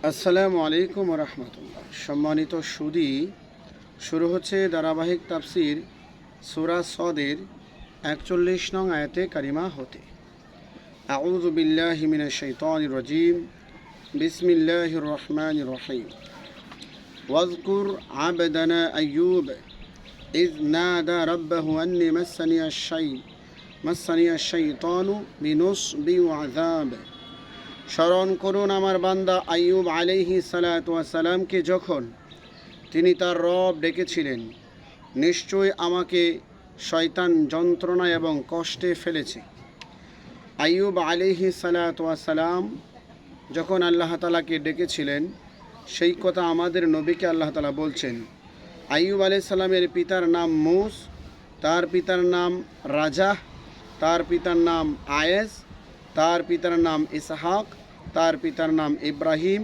আসসালামু আলাইকুম রহমতুল্লাহ। সম্মানিত সুদী, শুরু হচ্ছে ধারাবাহিক তাফসির সূরা সদের ৪১ নং আয়াতে কারিমা হতে। আউযু বিল্লাহি মিনাশ শাইতানির রাজিম। বিসমিল্লাহির রহমানির রহিম। ওয়াজকুর আবদানা আইয়ুব ইয নাদা রাব্বাহু আন্নী মাসসানিয়াশ শাইতানু বিনুসবিন ওয়া আযাব। স্মরণ করুন আমার বান্দা আইয়ুব আলাইহিস সালাতু ওয়াস সালামকে, যখন তিনি তার রব ডেকেছিলেন, নিশ্চয় আমাকে শয়তান যন্ত্রণা এবং কষ্টে ফেলেছে। আইয়ুব আলাইহিস সালাতু ওয়াস সালাম যখন আল্লাহ তাআলাকে ডেকেছিলেন, সেই কথা আমাদের নবীকে আল্লাহ তাআলা বলছেন। আইয়ুব আলাইহিস সালামের পিতার নাম মুস, তার পিতার নাম রাজাহ, তার পিতার নাম আয়েস, তার পিতার নাম ইসহাক, তার পিতার নাম ইব্রাহিম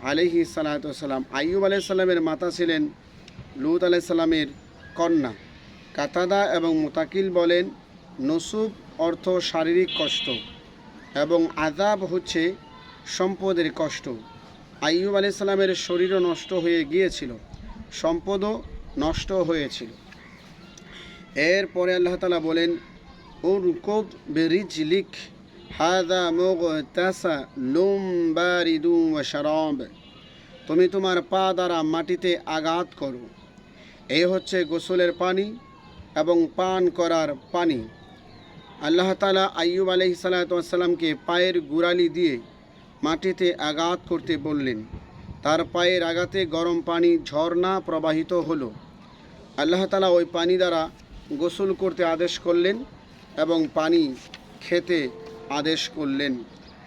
আলাইহিস সালাতু ওয়াস সালাম। আইয়ুব আলাইহিস সালামের মাতা ছিলেন লূত আলাইহিস সালামের কন্যা। কাতাদা এবং মুতাকিল বলেন, নসুব অর্থ শারীরিক কষ্ট এবং আযাব হচ্ছে সম্পদের কষ্ট। আইয়ুব আলাইহিস সালামের শরীরও নষ্ট হয়ে গিয়েছিল, সম্পদও নষ্ট হয়েছিল। এরপরে আল্লাহ তাআলা বলেন, উরকুদ বিরিজলিক হাযা মুগতাসালুম বারিদুন ওয়া শারাব। তুমি তোমার পা দ্বারা মাটিতে আঘাত করো, এই হচ্ছে গোসলের পানি এবং পান করার পানি। আল্লাহ তাআলা আইয়ুব আলাইহিস সালাতু ওয়াস সালামকে পায়ের গোড়ালি দিয়ে মাটিতে আঘাত করতে বললেন। তার পায়ের আঘাতে গরম পানি ঝর্ণা প্রবাহিত হলো। আল্লাহ তাআলা ওই পানি দ্বারা গোসল করতে আদেশ করলেন এবং পানি খেতে আদেশ করলেন।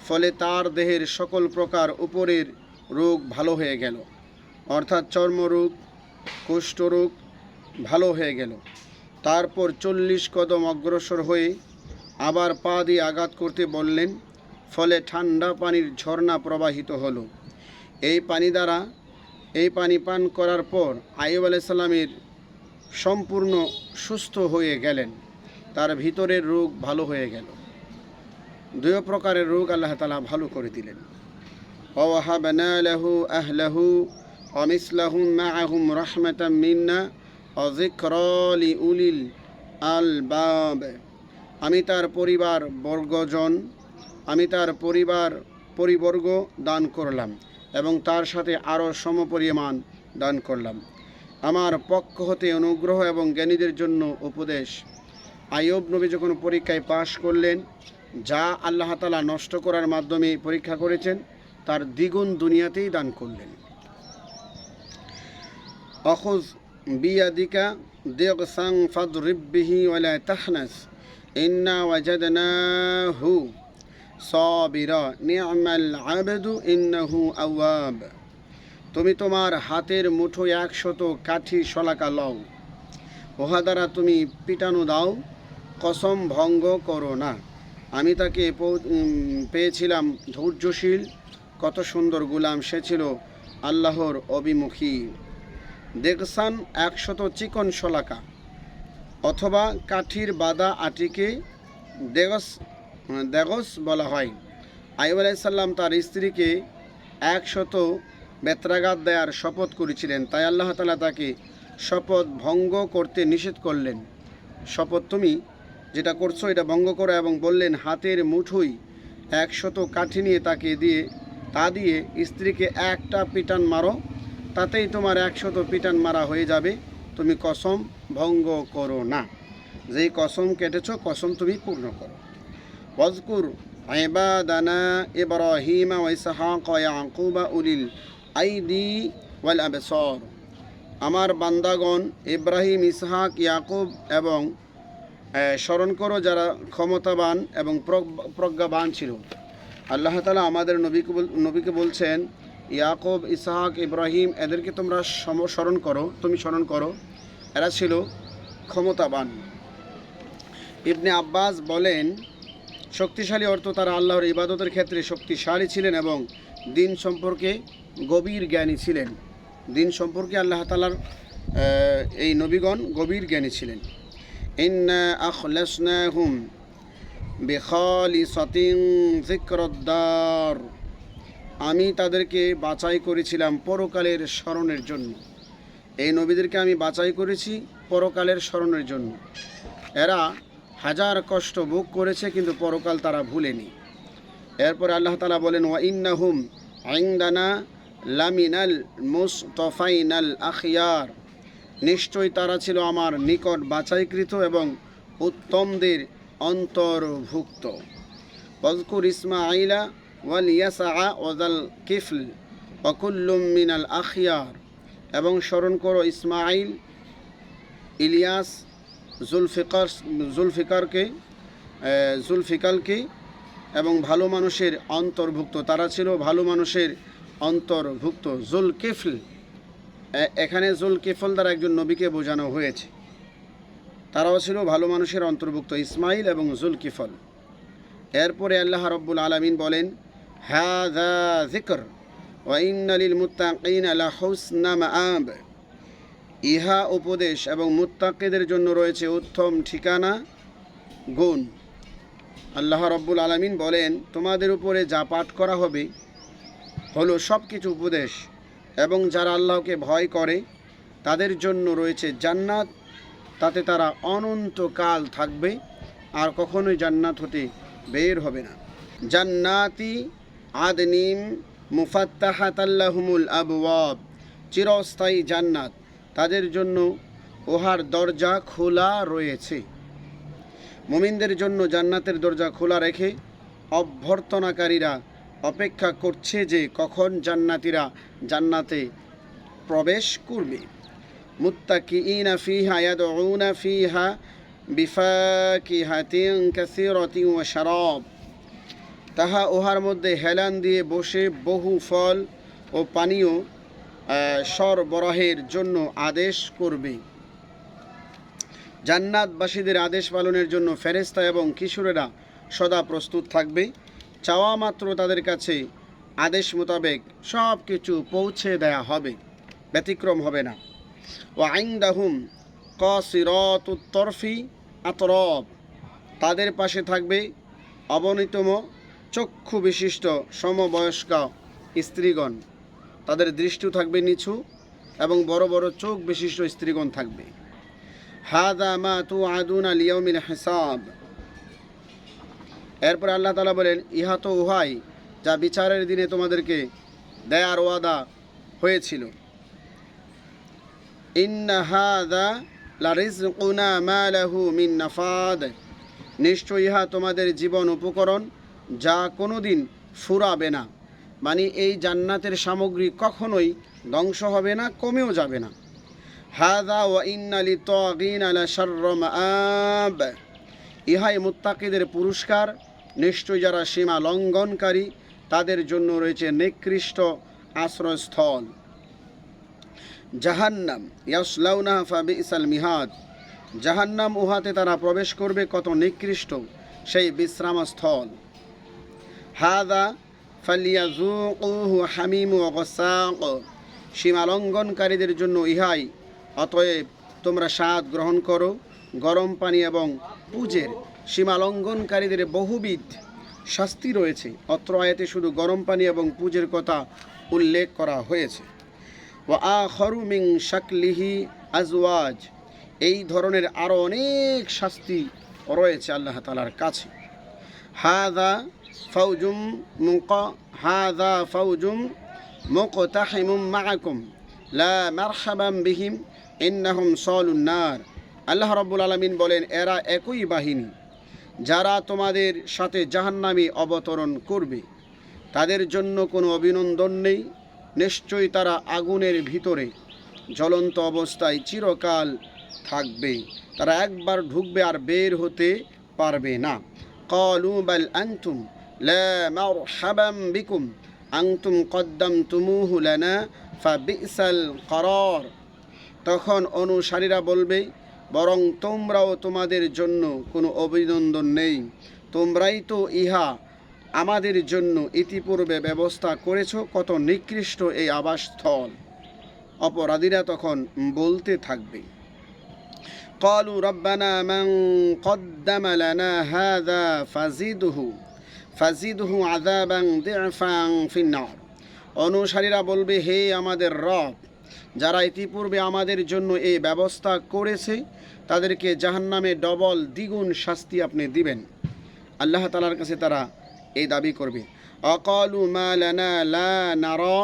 ফলে তার দেহের সকল প্রকার উপরের রোগ ভালো হয়ে গেল, অর্থাৎ চর্মরোগ, কুষ্ঠরোগ ভালো হয়ে গেল। তারপর ৪০ কদম অগ্রসর হয়ে আবার পা দিয়ে আঘাত করতে বললেন। ফলে ঠান্ডা পানির ঝর্ণা প্রবাহিত হলো। এই পানি পান করার পর আইয়ুব আলাইহিস সালামের সম্পূর্ণ সুস্থ হয়ে গেলেন, তার ভিতরের রোগ ভালো হয়ে গেল। দুই প্রকারের রোগ আল্লাহ তাআলা ভালো করে দিলেন। ওয়াহাবনা লাহু আহলাহু ওয়া মিসলাহুম মাআহুম রাহমাতাম মিন্না ওয়া যিকরা লিউলিল আলবাব। আমি তার পরিবর্গ দান করলাম এবং তার সাথে আরও সমপরিমাণ দান করলাম। আমার পক্ষ হতে অনুগ্রহ এবং জ্ঞানীদের জন্য উপদেশ। আইয়ুব নবী যখন পরীক্ষায় পাশ করলেন, যা আল্লাহ তাআলা নষ্ট করার মাধ্যমে পরীক্ষা করেছেন, তার দ্বিগুণ দুনিয়াতেই দান করলেন। অখুজ বিয়াদিকা দিগসান ফাদরিব বিহি ওয়ালা তাহনাস ইন্না ওয়াজাদনাহু সাবিরা নি'মাল আবদু ইন্নাহু আওয়াব। তুমি তোমার হাতের মুঠোয় ১০০ কাঠি শলাকা লও, উহা দ্বারা তুমি পিটানো দাও, কসম ভঙ্গ করো না। আমি তাকে পেয়েছিলাম ধৈর্যশীল, কত সুন্দর গুলাম সে ছিল, আল্লাহর অভিমুখী। দেগসান ১০০ চিকন শলাকা অথবা কাঠির বাদা আটিকে দেগস বলা হয়। আইয়ুব আলাইহিস সালাম তার স্ত্রীকে ১০০ বেত্রাঘাত দেয়ার শপথ করেছিলেন, তাই আল্লাহ তাআলা তাকে শপথ ভঙ্গ করতে নিষেধ করলেন। শপথ তুমি যেটা করছো এটা ভঙ্গ করো, এবং বললেন, হাতের মুঠোয় ১০০ কাঠি নিয়ে তা দিয়ে স্ত্রীকে একটা পিটান মারো, তাতেই তোমার ১০০ পিটান মারা হয়ে যাবে। তুমি কসম ভঙ্গ করো না, যেই কসম কেটেছো কসম তুমি পূর্ণ করো। ওয়াজকুর ইবাদানা ইব্রাহিম ওয়া ইসহাক ওয়া ইয়াকুব উলিল আইদি ওয়াল আবসার। আমার বান্দাগণ ইব্রাহিম, ইসহাক, ইয়াকুব এবং স্মরণ করো যারা ক্ষমতাবান এবং প্রজ্ঞাবান ছিল। আল্লাহ তাআলা আমাদের নবীকে বলছেন, ইয়াকুব, ইসহাক, ইব্রাহিম এদেরকে তোমরা তুমি স্মরণ করো, এরা ছিল ক্ষমতাবান। ইবনে আব্বাস বলেন, শক্তিশালী অর্থ তারা আল্লাহর ইবাদতের ক্ষেত্রে শক্তিশালী ছিলেন এবং দিন সম্পর্কে গভীর জ্ঞানী ছিলেন। দিন সম্পর্কে আল্লাহ তাআলার এই নবীগণ গভীর জ্ঞানী ছিলেন। ইন্না আখলাসনাহুম বিখালিসাতিন যিকরাদ দার। আমি তাদেরকে বাছাই করেছিলাম পরকালের স্মরণের জন্য। এই নবীদেরকে আমি বাছাই করেছি পরকালের স্মরণের জন্য। এরা হাজার কষ্ট ভোগ করেছে কিন্তু পরকাল তারা ভুলেনি। এরপর আল্লাহ তাআলা বলেন, ওয়া ইন্নাহুম ইনদানা লামিনাল মুসতাফাইনাল আখিয়ার, নিশ্চয়ই তারা ছিল আমার নিকট বাছাইকৃত এবং উত্তমদের অন্তর্ভুক্ত। ওয়াজকুর ইসমাঈলা ওয়াল ইয়াসা ওয়াজাল কিফল ওয়াকুল্লুম মিনাল আখিয়ার, এবং স্মরণ করো ইসমাঈল, ইলিয়াস, জুলফিকারকে এবং ভালো মানুষের অন্তর্ভুক্ত। তারা ছিল ভালো মানুষের অন্তর্ভুক্ত। জুলকিফল, এখানে জুলকিফল দ্বারা একজন নবীকে বোঝানো হয়েছে। তারাও ছিল ভালো মানুষের অন্তর্ভুক্ত, ইসমাইল এবং জুলকিফল। এরপরে আল্লাহ রাব্বুল আলামিন বলেন, হাযা যিকর ওয়া ইন্না লিল মুত্তাকিনা লাহুসনা মাআব, ইহা উপদেশ এবং মুত্তাকিদের জন্য রয়েছে উত্তম ঠিকানা গুণ। আল্লাহ রাব্বুল আলামিন বলেন, তোমাদের উপরে যা পাঠ করা হবে হলো সব কিছু উপদেশ, এবং যারা আল্লাহকে ভয় করে তাদের জন্য রয়েছে জান্নাত, তাতে তারা অনন্তকাল থাকবে আর কখনোই জান্নাত হতে বের হবে না। জান্নাতি আদনিম মুফাত্তাহাতাল্লাহুমুল আবওয়াব, চিরস্থায়ী জান্নাত, তাদের জন্য উহার দরজা খোলা রয়েছে। মুমিনদের জন্য জান্নাতের দরজা খোলা রেখে অভ্যর্থনাকারীরা অপেক্ষা করছে যে কখন জান্নাতীরা জান্নাতে প্রবেশ করবে। মুত্তাকিইনা ফিহা ইয়াদউনা ফিহা বিফাকিহাতিন কাসীরাতিন ওয়া শারাব, তাহা উহার মধ্যে হেলান দিয়ে বসে বহু ফল ও পানীয় সরবরাহের জন্য আদেশ করবে। জান্নাতবাসীদের আদেশ পালনের জন্য ফেরেশতা এবং কিশোরেরা সদা প্রস্তুত থাকবে। চাওয়া মাত্র তাদের কাছে আদেশ মোতাবেক সব কিছু পৌঁছে দেয়া হবে, ব্যতিক্রম হবে না। ওয়া ইনদাহুম কাসিরাতুত তরফি আতরাব, তাদের পাশে থাকবে অবনীতম চক্ষু বিশিষ্ট সমবয়স্কা স্ত্রীগণ, তাদের দৃষ্টিও থাকবে নিচু এবং বড় বড় চোখ বিশিষ্ট স্ত্রীগণ থাকবে। হাযা মা তুআদুনা লিয়াউমিল হিসাব, এরপর আল্লাহ তাআলা বলেন, ইহা তো উহাই যা বিচারের দিনে তোমাদেরকে দেয়ার ওয়াদা হয়েছিল। ইন্না হাযা লারিজকুনা মা লাহু মিন নাফাদ, নিশ্চয় ইহা তোমাদের জীবন উপকরণ যা কোনোদিন ফুরাবে না, মানে এই জান্নাতের সামগ্রী কখনোই ধ্বংস হবে না, কমেও যাবে না। হাযা ওয়া ইন্না লিত্তাগিনা লাশাররা মাআব, ইহাই মুত্তাকিদের পুরস্কার, নিশ্চয় যারা সীমা লঙ্ঘনকারী তাদের জন্য রয়েছে নিকৃষ্ট আশ্রয়স্থল। জাহান্নাম ইয়াসলাউনাহা ফাবিসাল মিহাদ, জাহান্নাম, উহাতে তারা প্রবেশ করবে, কত নিকৃষ্ট সেই বিশ্রামস্থল। হাযা ফালিয়াযুকুহু হামিমু ওয়া গাসাক, সীমা লঙ্ঘনকারীদের জন্য ইহাই, অতএব তোমরা স্বাদ গ্রহণ করো গরম পানি এবং পুজের। সীমা লঙ্ঘনকারীদের বহুবিধ শাস্তি রয়েছে, অত্র আয়াতে শুধু গরম পানি এবং পুজের কথা উল্লেখ করা হয়েছে। ওয়া আখারু মিন শাকলিহি আজওয়াজ, এই ধরনের আরও অনেক শাস্তি রয়েছে আল্লাহ তাআলার কাছে। হাযা ফাউজুম মুকতাহিমুম মাআকুম লা মারহাবান বিহিম ইন্নাহুম সালুন নার, আল্লাহ রাব্বুল আলামিন বলেন, এরা একই বাহিনী যারা তোমাদের সাথে জাহান্নামে অবতরণ করবে, তাদের জন্য কোনো অভিনন্দন নেই, নিশ্চয়ই তারা আগুনের ভিতরে জ্বলন্ত অবস্থায় চিরকাল থাকবে, তারা একবার ঢুকবে আর বের হতে পারবে না। ক্বালু বাল আনতুম লা মারহাবান বিকুম আনতুম কদ্দামতুমুহু লানা ফাবিসাল করার, তখন অনুসারীরা বলবে, বরং তোমরাও, তোমাদের জন্য কোনো অভিনন্দন নেই, তোমরাই তো ইহা আমাদের জন্য ইতিপূর্বে ব্যবস্থা করেছ, কত নিকৃষ্ট এই আবাসস্থল। অপরাধীরা তখন বলতে থাকবে, ক্বালু রাব্বানা মান কদ্দামা লানা হাযা ফাজিদহু আযাবান দি'ফান ফিন নার, অনুসারীরা বলবে, হে আমাদের রব, যারা ইতিপূর্বে আমাদের জন্য এই ব্যবস্থা করেছে তাদেরকে জাহান্নামে ডবল দ্বিগুণ শাস্তি আপনি দিবেন। আল্লাহ তাআলার কাছে তারা এই দাবি করবে। অকালু মা লানা লা নারা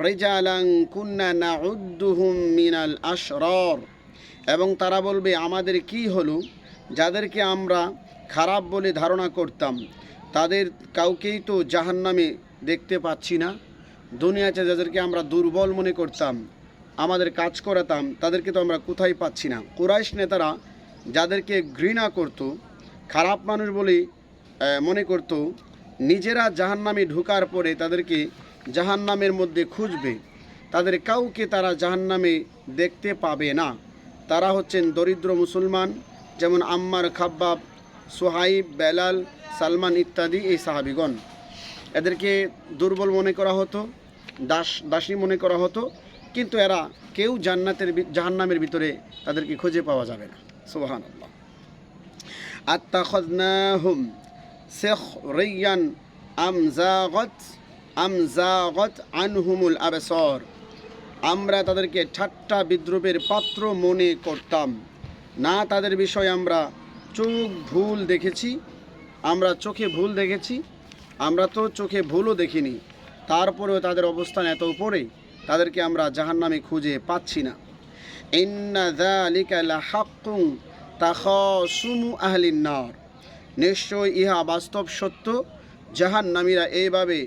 রিজালান কুন্না নাউদ্দুহুম মিনাল আশরার, এবং তারা বলবে, আমাদের কি হলো, যাদেরকে আমরা খারাপ বলে ধারণা করতাম তাদের কাউকেই তো জাহান্নামে দেখতে পাচ্ছি না। দুনিয়াতে যাদেরকে আমরা দুর্বল মনে করতাম, আমাদের কাজ করাতাম, তাদেরকে তো আমরা কোথায় পাচ্ছি না। কুরাইশ নেতারা যাদেরকে ঘৃণা করত, খারাপ মানুষ বলে মনে করত, নিজেরা জাহান্নামে ঢোকার পরে তাদেরকে জাহান্নামের মধ্যে খুঁজবে, তাদের কাউকে তারা জাহান্নামে দেখতে পাবে না। তারা হচ্ছেন দরিদ্র মুসলমান, যেমন আম্মার, খাব্বাব, সুহাইব, বেলাল, সালমান ইত্যাদি এই সাহাবিগণ। এদেরকে দুর্বল মনে করা হতো, দাসী মনে করা হতো, কিন্তু এরা কেউ জাহান্নামের ভিতরে তাদেরকে খুঁজে পাওয়া যাবে না। সুবহানাল্লাহ। আত্তাখাযনাহুম সিখরিয়ান আমজাগত আনহুমুল আবসার, আমরা তাদেরকে ঠাট্টা বিদ্রুপের পাত্র মনে করতাম না। তাদের বিষয়ে আমরা চোখে ভুল দেখেছি, আমরা তো চোখে ভুলও দেখিনি, তারপরেও তাদের অবস্থান এত উপরে, তাদেরকে আমরা জাহান্নামে খুঁজে পাচ্ছি না। ইন্না যালিকা লাহাক্কুন তাখাসুমু আহলিন নার, নিশ্চয় ইহা বাস্তব সত্য, জাহান্নামীরা এইভাবে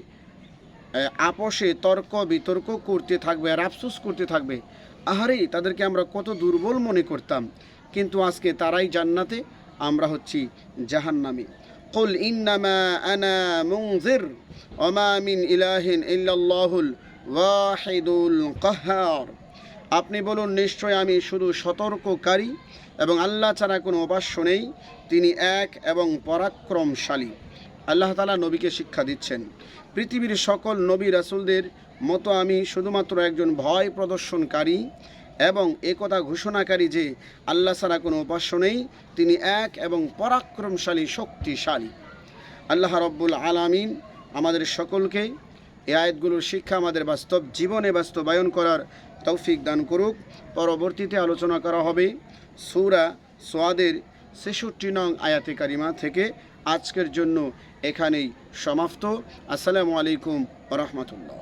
আপোষে তর্ক বিতর্ক করতে থাকবে আর আফসোস করতে থাকবে, আহারে তাদেরকে আমরা কত দুর্বল মনে করতাম, কিন্তু আজকে তারাই জান্নাতে, আমরা হচ্ছি জাহান্নামী। কুল ইন্নামা আনা মুনজির ওয়া মা মিন ইলাহিন ইল্লাল্লাহুল ওয়াহিদুল কাহ্হার, আপনি বলুন, নিশ্চয় আমি শুধু সতর্ককারী এবং আল্লাহ ছাড়া কোনো উপাস্য নেই, তিনি এক এবং পরাক্রমশালী। আল্লাহ তাআলা নবীকে শিক্ষা দিচ্ছেন, পৃথিবীর সকল নবী রাসূলদের মতো আমি শুধুমাত্র একজন ভয় প্রদর্শনকারী এবং একথা ঘোষণাকারী যে আল্লাহ ছাড়া কোনো উপাস্য নেই, তিনি এক এবং পরাক্রমশালী, শক্তিশালী। আল্লাহ রব্বুল আলামিন আমাদের সকলকে এই আয়াতগুলোর শিক্ষা আমাদের বাস্তব জীবনে বাস্তবায়ন করার তৌফিক দান করুক। পরবর্তীতে আলোচনা করা হবে সূরা সাদের ৬৬ নং আয়াতে কারিমা থেকে। আজকের জন্য এখানেই সমাপ্ত। আসসালামু আলাইকুম ওয়া রাহমাতুল্লাহ।